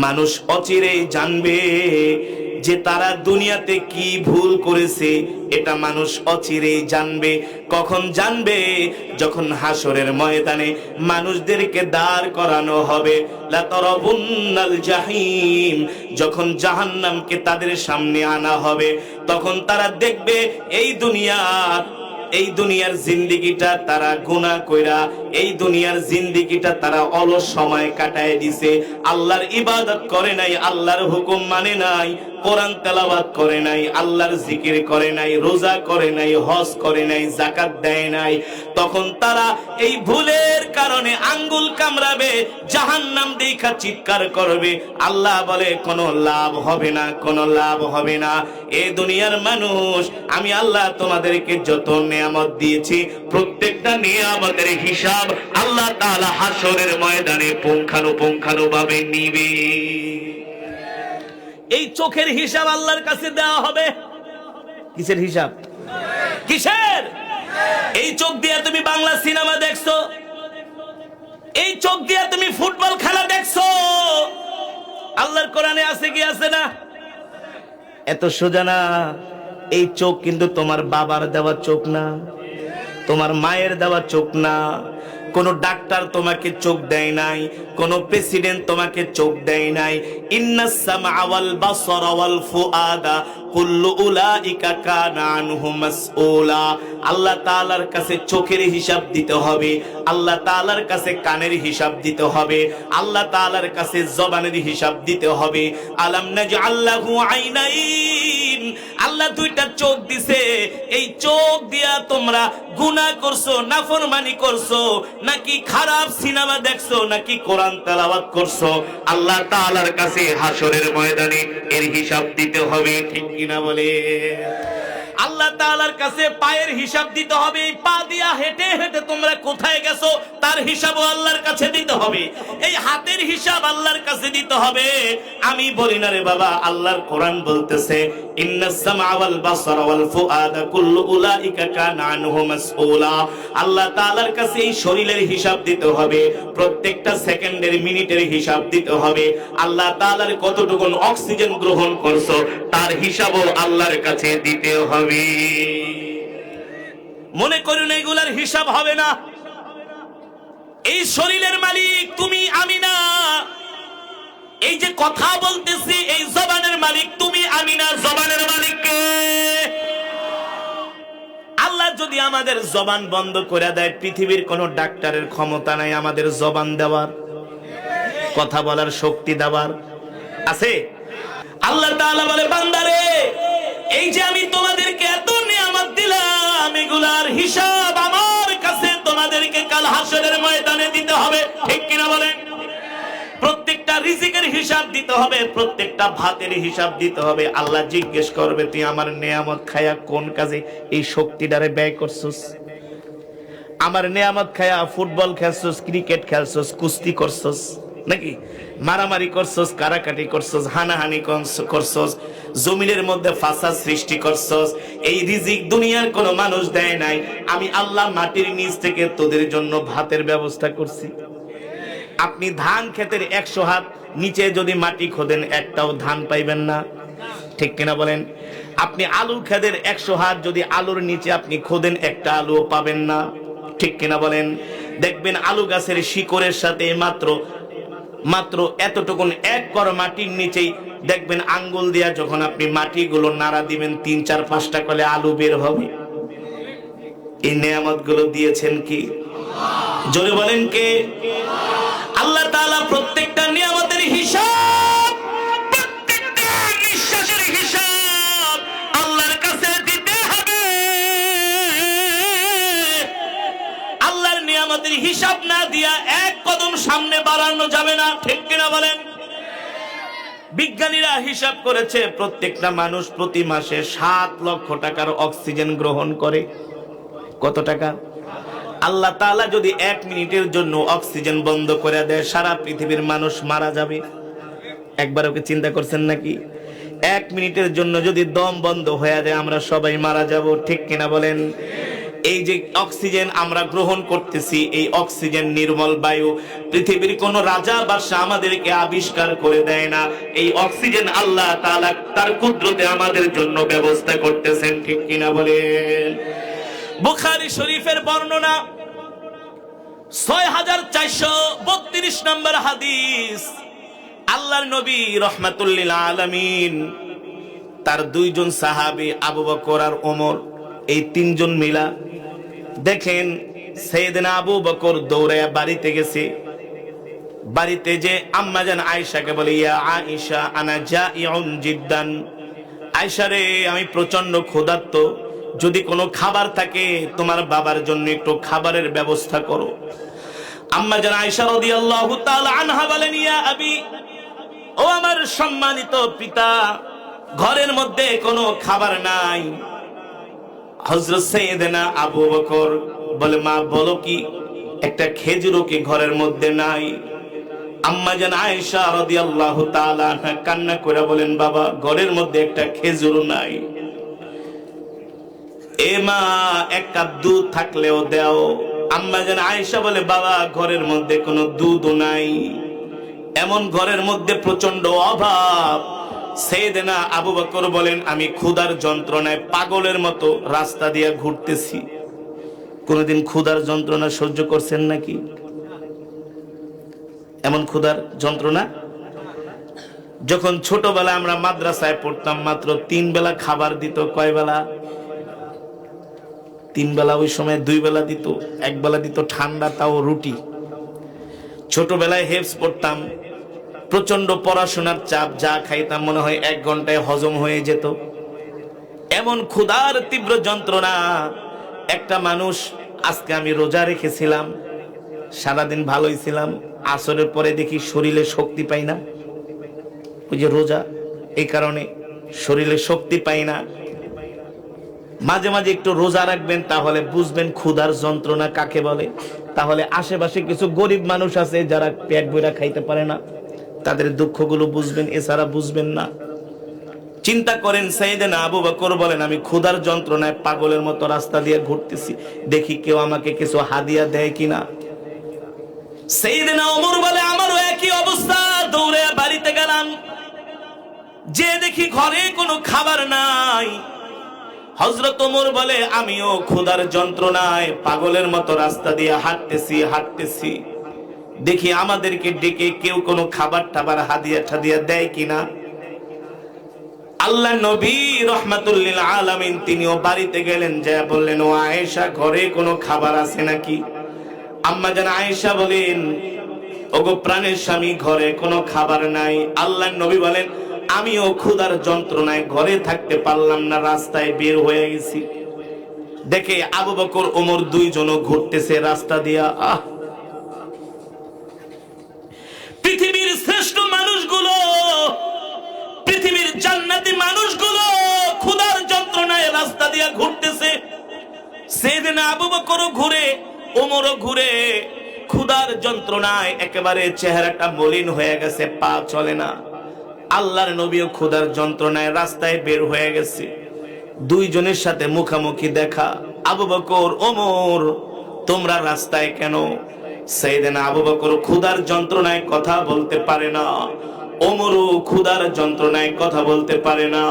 মানুষ অচিরেই জানবে যে তারা দুনিয়াতে কি ভুল করেছে। এটা মানুষ অচিরেই জানবে। কখন জানবে? যখন হাসরের ময়দানে মানুষদেরকে দাঁড় করানো হবে। লা তারাবুন্নাল জাহিম, যখন জাহান্নামকে তাদের সামনে আনা হবে, তখন তারা দেখবে এই দুনিয়ার জিন্দেগিটা তারা গুনাহ কইরা, এই দুনিয়ার জিন্দেগিটা তারা অলস সময় কাটায় দিছে। আল্লাহর ইবাদত করে নাই, আল্লাহর হুকুম মানে নাই, কোরআন তেলাওয়াত করে নাই, আল্লাহর জিকির করে নাই, রোজা করে নাই, হজ করে নাই, যাকাত দেয় নাই। তখন তারা এই ভুলের কারণে আঙ্গুল কামড়াবে, জাহান্নাম দেখা চিৎকার করবে। আল্লাহ বলে কোনো লাভ হবে না, কোনো লাভ হবে না। এই দুনিয়ার মানুষ, আমি আল্লাহ তোমাদেরকে যত নিয়ামত দিয়েছি, প্রত্যেকটা নিয়ামতের হিসাব আল্লাহ তাআলা হাসরের ময়দানে পুঙ্খানুপুঙ্খানুভাবে নিবে। এই চোখের হিসাব আল্লাহর কাছে দেওয়া হবে। কিসের হিসাব? কিসের? এই চোখ দিয়ে তুমি বাংলা সিনেমা দেখছো, এই চোখ দিয়ে তুমি ফুটবল খেলা দেখছো। আল্লাহর কোরআনে আছে কি আছে না? এত সোজা না। এই চোখ কিন্তু তোমার বাবার দেওয়া চোখ না, তোমার মায়ের দেওয়া চোখ না। কোন ডাক্তার তোমাকে চোখ দেয় নাই, কোন প্রেসিডেন্ট তোমাকে চোখ দেয় নাই। ইন্নাস সামআ ওয়াল বাসারা ওয়াল ফুআদা কুল্লু উলাইকা কানা আনহু মাসউলা। আল্লাহ তাআলার কাছে চোখের হিসাব দিতে হবে, আল্লাহ তাআলার কাছে কানের হিসাব দিতে হবে, আল্লাহ তাআলার কাছে জবানের হিসাব দিতে হবে। আলাম নাজআল লাহু আইনাইন, আল্লাহ দুইটা চোখ দিছে। এই চোখ দিয়া তোমরা গুনাহ করছো, নাফরমানি করছো, নাকি খারাপ সিনেমা দেখছো, নাকি কোরআন তেলাওয়াত করছো। আল্লাহ তাআলার কাছে হাসরের ময়দানে এর হিসাব দিতে হবে। ঠিক কিনা বলে? আল্লাহ তাআলার কাছে পায়ের হিসাব দিতে হবে। এই পা দিয়া হেঁটে হেঁটে তোমরা কোথায় গেছো তার হিসাবও আল্লাহর কাছে দিতে হবে। এই হাতের হিসাব আল্লাহর কাছে দিতে হবে। আমি বলি না রে বাবা, আল্লাহর কোরআন বলতেছে ইন্নাস সামআ ওয়াল বাসারা ওয়াল ফুআদা কুল্লু উলাইকা কানা আনহু মাসউলা। আল্লাহ তাআলার কাছে এই শরীরের হিসাব দিতে হবে, প্রত্যেকটা সেকেন্ডের মিনিটের হিসাব দিতে হবে। আল্লাহ তাআলার কতটুকু অক্সিজেন গ্রহণ করছো তার হিসাবও আল্লাহর কাছে দিতে হবে। মনে করুন এগুলার হিসাব হবে না। এই শরীরের মালিক তুমি, আমি না। এই যে কথা বলতেছি, এই জবানের মালিক তুমি, আমি না। জবানের মালিক কে? আল্লাহ যদি আমাদের জবান বন্ধ করে দেয়, পৃথিবীর কোন ডাক্তারের ক্ষমতা নাই আমাদের জবান দেওয়ার, কথা বলার শক্তি দেওয়ার। আছে? আল্লাহ তাআলা বলে বান্দারে, এই যে আমি তোমাদেরকে এত নিয়ামত দিলাম, এগুলার হিসাব আমার কাছে তোমাদেরকে কাল হাসরের ময়দানে দিতে হবে। ঠিক কিনা বলেন? প্রত্যেকটা রিজিকের হিসাব দিতে হবে, প্রত্যেকটা ভাতের হিসাব দিতে হবে। আল্লাহ জিজ্ঞেস করবে তুই আমার নিয়ামত খায়া কোন কাজে এই শক্তিটারে ব্যয় করছস? আমার নিয়ামত খায়া ফুটবল খেলছস, ক্রিকেট খেলছস, কুস্তি করছস, নাকি মারামারি করছস, কারাকাটি করছস, হানাহানি করছস, জমিনের মধ্যে ফাসাদ সৃষ্টি করছস। এই রিজিক দুনিয়ার কোনো মানুষ দেয় নাই। আমি আল্লাহ মাটির নিচ থেকে তোদের জন্য ভাতের ব্যবস্থা করছি। আপনি ধান ক্ষেতের 100 হাত নিচে যদি মাটি খোদেন একটাও ধান পাইবেন না। ঠিক কিনা বলেন? আপনি আলু ক্ষেতের 100 হাত যদি আলুর নিচে আপনি খোদেন একটা আলুও পাবেন না। ঠিক কিনা বলেন? দেখবেন আলু গাছের শিকড়ের সাথে মাত্র এতটুকুন এক কর মাটির নিচেই দেখবেন আঙ্গুল দিয়া যখন আপনি মাটিগুলো নাড়া দিবেন 3, 4, 5টা করে আলু বের হবে। এই নিয়ামত গুলো দিয়েছেন কি? জোরে বলেন কে? আল্লাহ তাআলা প্রত্যেকটা নিয়ামতের হিসাব, প্রত্যেকটা নিঃশ্বাসের হিসাব আল্লাহর কাছে দিতে হবে। আল্লাহর নিয়ামতের হিসাব না দিয়া এক কদম সামনে বাড়ানো যাবে না। ঠিক কিনা বলেন? বিজ্ঞানীরা হিসাব করেছে প্রত্যেকটা মানুষ প্রতি মাসে 7 লক্ষ টাকার অক্সিজেন গ্রহণ করে। কত টাকা? আল্লাহ তাআলা যদি 1 মিনিটের জন্য অক্সিজেন বন্ধ করে দেয়, সারা পৃথিবীর মানুষ মারা যাবে। একবার ওকে চিন্তা করছেন নাকি? 1 মিনিটের জন্য যদি দম বন্ধ হয়ে যায় আমরা সবাই মারা যাব। ঠিক কিনা বলেন? এই যে অক্সিজেন আমরা গ্রহণ করতেছি, এই অক্সিজেন নির্মল বায়ু পৃথিবীর কোন রাজা বাদশা আমাদেরকে আবিষ্কার করে দেয় না। এই অক্সিজেন আল্লাহ তাআলা তার কুদরতে আমাদের জন্য ব্যবস্থা করতেছেন, ঠিক কিনা বলেন? বুখারী শরীফের বর্ণনা ৬৪৩২ নম্বর হাদিস। আল্লাহর নবী রাহমাতুল লিল আলামিন তার দুইজন সাহাবী আবু বকর আর ওমর, এই তিনজন মিলা দেখেন সাইয়েদনা আবু বকর দৌড়ায়া বাড়িতে গেছে। বাড়িতে যে আম্মাজান আয়েশাকে বলে, ইয়া আয়েশা আনা জাইউন জিদ্দান, আয়েশা রে আমি প্রচন্ড ক্ষুধার্ত, যদি কোনো খাবার থাকে তোমার বাবার জন্য একটু খাবারের ব্যবস্থা করো। আম্মাজান আয়েশা রাদিয়াল্লাহু তাআলা আনহা বলেন, ইয়া আবি, ও আমার সম্মানিত পিতা, ঘরের মধ্যে কোনো খাবার নাই। হযরত সাইয়েদনা আবু বকর বলে, মা বলো কি, একটা খেজুরও কি ঘরের মধ্যে নাই? আম্মাজান আয়েশা রাদিয়াল্লাহু তাআলা কান্না করে বলেন, বাবা ঘরের মধ্যে একটা খেজুরও নাই। এ মা এক কাপ দুধ থাকলেও দাও। আম্মাজান আয়েশা বলে, বাবা ঘরের মধ্যে কোনো দুধও নাই। এমন ঘরের মধ্যে প্রচন্ড অভাব। সাইয়েদনা আবু বকর বলেন, আমি ক্ষুধার যন্ত্রণায় পাগলের মতো রাস্তা দিয়ে ঘুরতেছি। কোনদিন ক্ষুধার যন্ত্রণা সহ্য করছেন নাকি? এমন ক্ষুধার যন্ত্রণা। যখন ছোটবেলায় আমরা মাদ্রাসায় পড়তাম, মাত্র 3 বেলা খাবার দিত। কয় বেলা? 3 বেলা। ওই সময় 2 বেলা দিত, 1 বেলা দিত ঠান্ডা, তাও রুটি। ছোটবেলায় হেফজ পড়তাম, প্রচন্ড পড়াশোনার চাপ, যা খাইতাম মনে হয় 1 ঘন্টায় হজম হয়ে যেত। এমন ক্ষুধার তীব্র যন্ত্রণা। একটা মানুষ, আজকে আমি রোজা রেখেছিলাম, সারাদিন ভালোই ছিলাম, আসরের পরে দেখি শরীরে শক্তি পাই না। ওই যে রোজা, এই কারণে শরীরে শক্তি পাই না। মাঝে মাঝে একটু রোজা রাখবেন, তাহলে বুঝবেন ক্ষুধার যন্ত্রণা কাকে বলে। তাহলে আশেপাশে কিছু গরিব মানুষ আছে যারা পেট ভরা খাইতে পারে না, তাদের দুঃখগুলো বুঝবেন, এছাড়া বুঝবেন না। চিন্তা করেন, সাইয়েদনা আবু বকর বলেন, আমি ক্ষুধার যন্ত্রণায় পাগলের মতো রাস্তা দিয়ে ঘুরতেছি, দেখি কেউ আমাকে কিছু হাদিয়া দেয় কিনা। সাইয়েদনা ওমর বলে, আমারও একই অবস্থা, দৌড়ে বাড়িতে গেলাম, যে দেখি ঘরে কোনো খাবার নাই। হযরত ওমর বলে, আমিও ক্ষুধার যন্ত্রণায় পাগলের মতো রাস্তা দিয়ে হাঁটতেছি, দেখি আমাদেরকে ডেকে কেউ কোনো খাবার টাবার হাদিয়া ঠাদিয়া দেয় কিনা। আল্লাহ নবী রাহমাতুল লিল আলামিন তিনিও বাড়িতে গেলেন, যা বললেন, ও আয়েশা ঘরে কোনো খাবার আছে নাকি? আম্মাজান আয়েশা বলেন, ওগো প্রাণের স্বামী, ঘরে কোনো খাবার নাই। আল্লাহ নবী বলেন, আমিও ক্ষুধার যন্ত্রণায় ঘরে থাকতে পারলাম না, রাস্তায় বের হয়ে গেছি। দেখে আবু বকর ওমর দুইজনও ঘুরতেছে রাস্তা দিয়া। পৃথিবীর শ্রেষ্ঠ মানুষগুলো, পৃথিবীর জান্নাতি মানুষগুলো ক্ষুধার যন্ত্রণায় রাস্তা দিয়া ঘুরতেছে। সাইয়েদনা আবু বকরও ঘুরে, ওমরও ঘুরে, ক্ষুধার যন্ত্রণায় একেবারে চেহারাটা মলিন হয়ে গেছে, পা চলে না। আল্লাহর নবীও ক্ষুধার যন্ত্রণায় রাস্তায় বের হয়ে গেছে। দুইজনের সাথে মুখামুখি দেখা। আবু বকর, ওমর, তোমরা রাস্তায় কেন? সাইয়েদনা আবু বকর ক্ষুধার যন্ত্রণায় কথা বলতে পারে না, ওমরও ক্ষুধার যন্ত্রণায় কথা বলতে পারে না।